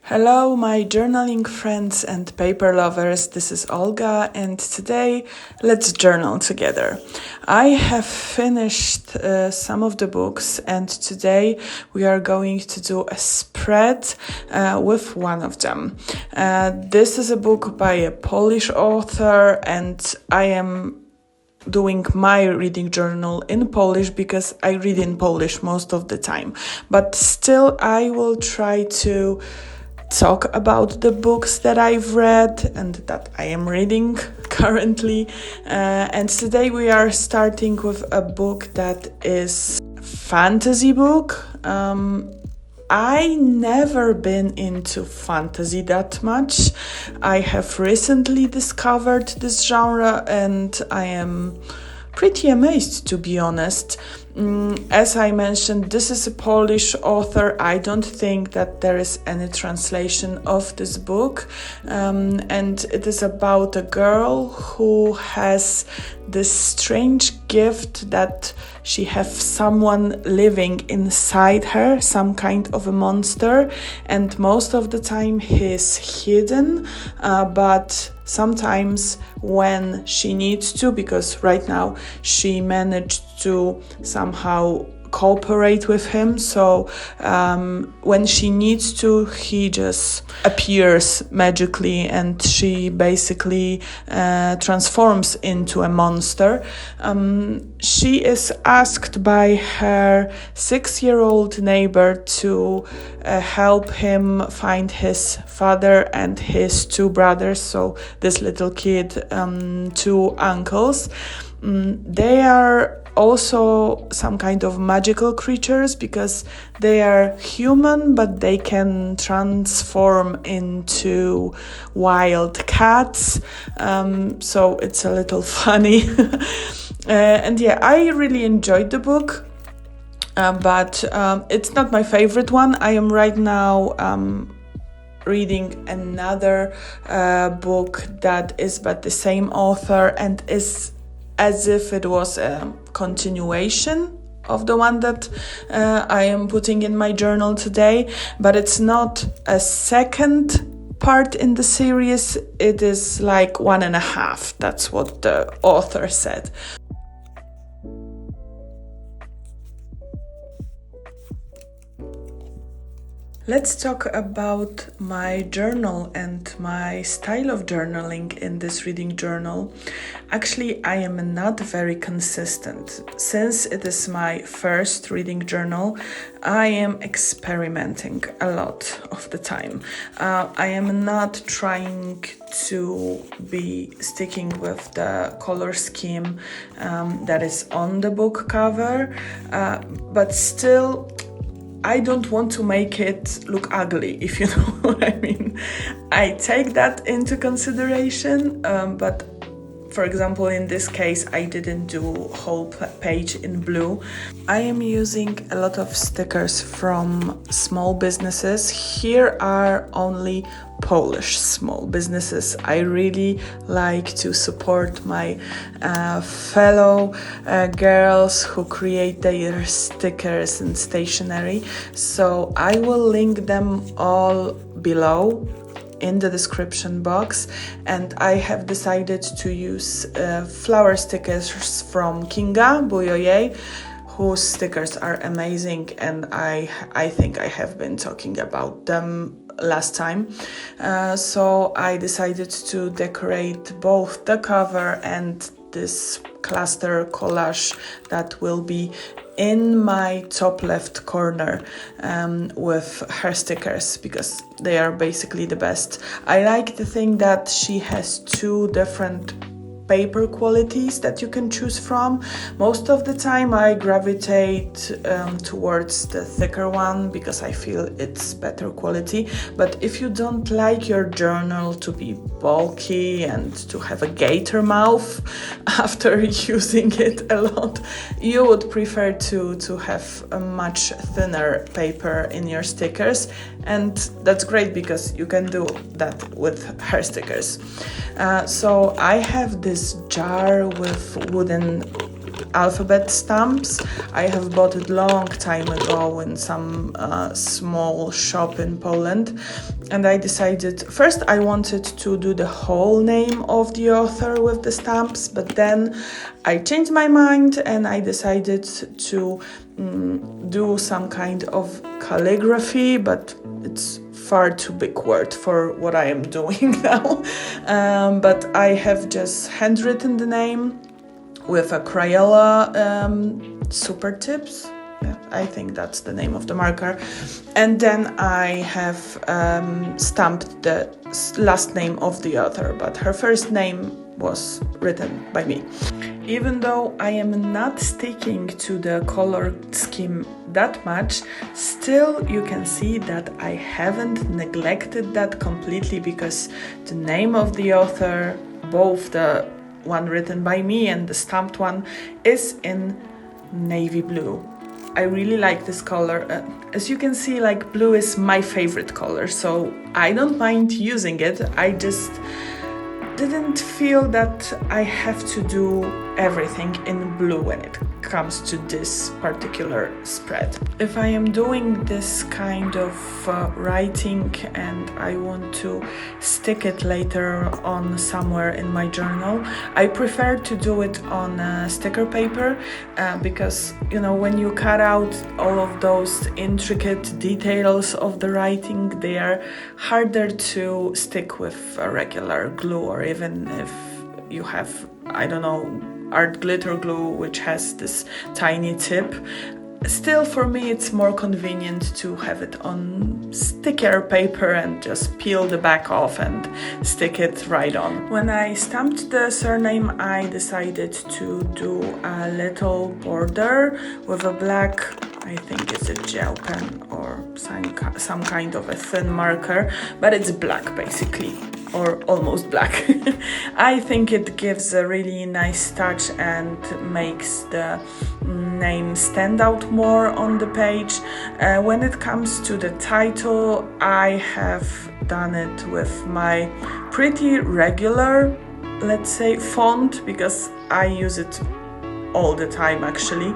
Hello, my journaling friends and paper lovers. This is Olga, and today let's journal together. I have finished some of the books, and today we are going to do a spread with one of them. This is a book by a Polish author, and I am doing my reading journal in Polish because I read in Polish most of the time. But still, I will try to talk about the books that I've read and that I am reading currently. And today we are starting with a book that is a fantasy book. I never been into fantasy that much. I have recently discovered this genre and I am pretty amazed, to be honest. As I mentioned, this is a Polish author. I don't think that there is any translation of this book. And it is about a girl who has this strange gift that she has someone living inside her, some kind of a monster. And most of the time he's hidden, but sometimes when she needs to, because right now she managed to somehow cooperate with him, so when she needs to, he just appears magically and she basically transforms into a monster. She is asked by her 6-year-old neighbor to help him find his father and his 2 brothers, so this little kid, 2 uncles. They are also some kind of magical creatures because they are human, but they can transform into wild cats. So it's a little funny. And yeah, I really enjoyed the book, but it's not my favorite one. I am right now reading another book that is by the same author and is as if it was a continuation of the one that I am putting in my journal today, but it's not a second part in the series, it is like 1.5. That's what the author said. Let's talk about my journal and my style of journaling in this reading journal. Actually, I am not very consistent. Since it is my first reading journal, I am experimenting a lot of the time. I am not trying to be sticking with the color scheme that is on the book cover, but still, I don't want to make it look ugly, if you know what I mean. I take that into consideration, but for example, in this case, I didn't do whole page in blue. I am using a lot of stickers from small businesses. Here are only Polish small businesses. I really like to support my fellow girls who create their stickers and stationery. So I will link them all below in the description box, and I have decided to use flower stickers from Kinga Bujoye, whose stickers are amazing, and I think I have been talking about them last time. So I decided to decorate both the cover and this cluster collage that will be in my top left corner with her stickers, because they are basically the best. I like the thing that she has 2 different paper qualities that you can choose from. Most of the time I gravitate towards the thicker one because I feel it's better quality, but if you don't like your journal to be bulky and to have a gator mouth after using it a lot, you would prefer to have a much thinner paper in your stickers, and that's great because you can do that with her stickers. So I have this jar with wooden alphabet stamps. I have bought it long time ago in some small shop in Poland, and I decided first I wanted to do the whole name of the author with the stamps, but then I changed my mind and I decided to do some kind of calligraphy, but it's far too big word for what I am doing now. But I have just handwritten the name with a Crayola super tips. Yeah, I think that's the name of the marker. And then I have stamped the last name of the author, but her first name was written by me. Even though I am not sticking to the color scheme that much, still you can see that I haven't neglected that completely, because the name of the author, both the one written by me and the stamped one, is in navy blue. I really like this color. As you can see, like, blue is my favorite color, so I don't mind using it. I just didn't feel that I have to do everything in blue when it comes to this particular spread. If I am doing this kind of writing and I want to stick it later on somewhere in my journal, I prefer to do it on sticker paper because, you know, when you cut out all of those intricate details of the writing, they are harder to stick with a regular glue, or even if you have, I don't know, art glitter glue which has this tiny tip. Still, for me it's more convenient to have it on sticker paper and just peel the back off and stick it right on. When I stamped the surname, I decided to do a little border with a black, I think it's a gel pen or some kind of a thin marker, but it's black basically, or almost black. I think it gives a really nice touch and makes the name stand out more on the page. When it comes to the title, I have done it with my pretty regular, let's say, font, because I use it all the time actually.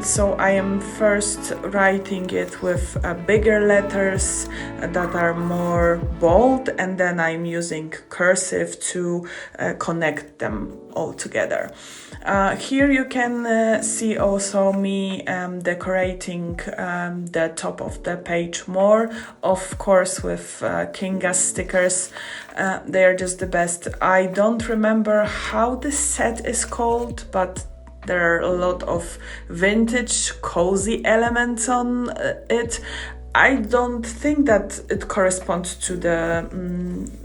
So I am first writing it with bigger letters that are more bold, and then I'm using cursive to connect them all together. Here you can see also me decorating the top of the page more, of course with Kinga stickers. They are just the best. I don't remember how this set is called, but there are a lot of vintage cozy elements on it. I don't think that it corresponds to the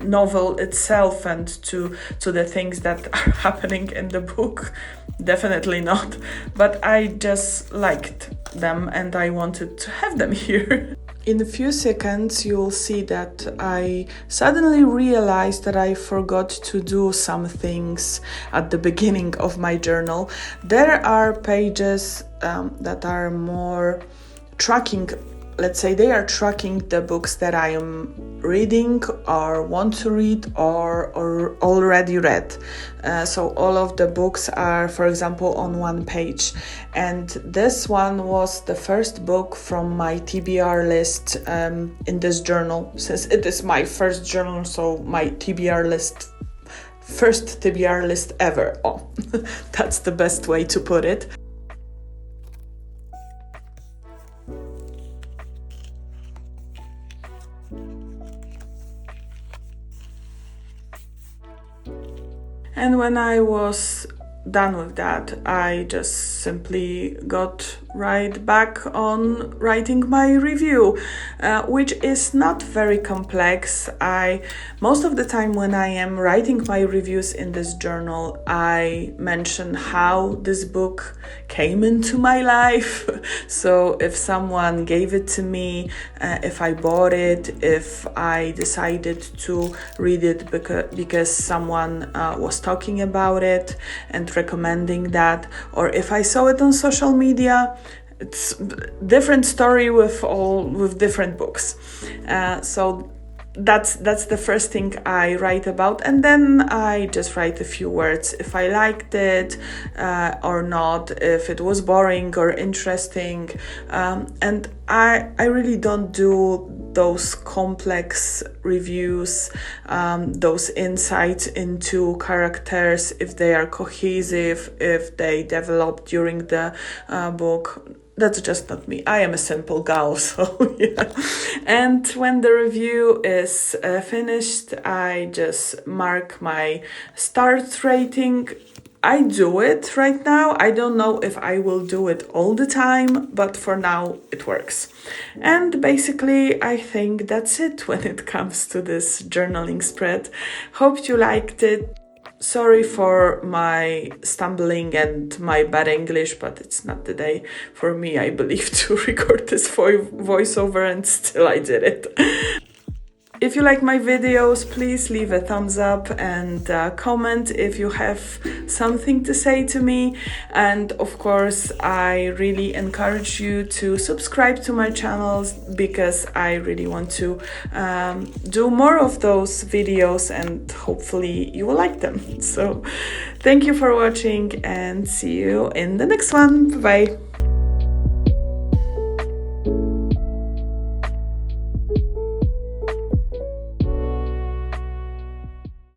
novel itself and to the things that are happening in the book. Definitely not. But I just liked them and I wanted to have them here. In a few seconds you'll see that I suddenly realized that I forgot to do some things at the beginning of my journal. There are pages that are more tracking, let's say they are tracking the books that I am reading or want to read or already read. So all of the books are, for example, on one page. And this one was the first book from my TBR list in this journal. Since it is my first journal, so my TBR list, first TBR list ever. Oh, that's the best way to put it. And when I was done with that, I just simply got right back on writing my review, which is not very complex. Most of the time when I am writing my reviews in this journal, I mention how this book came into my life. So if someone gave it to me, if I bought it, if I decided to read it because someone was talking about it and recommending that, or if I saw it on social media. It's different story with different books. So that's the first thing I write about, and then I just write a few words if I liked it or not, if it was boring or interesting, and I really don't do those complex reviews, those insights into characters, if they are cohesive, if they develop during the book. That's just not me. I am a simple gal, so yeah. And when the review is finished, I just mark my start rating. I do it right now. I don't know if I will do it all the time, but for now it works. And basically, I think that's it when it comes to this journaling spread. Hope you liked it. Sorry for my stumbling and my bad English, but it's not the day for me, I believe, to record this voiceover, and still I did it. If you like my videos, please leave a thumbs up and comment if you have something to say to me. And of course, I really encourage you to subscribe to my channels, because I really want to do more of those videos, and hopefully you will like them. So thank you for watching, and see you in the next one. Bye-bye.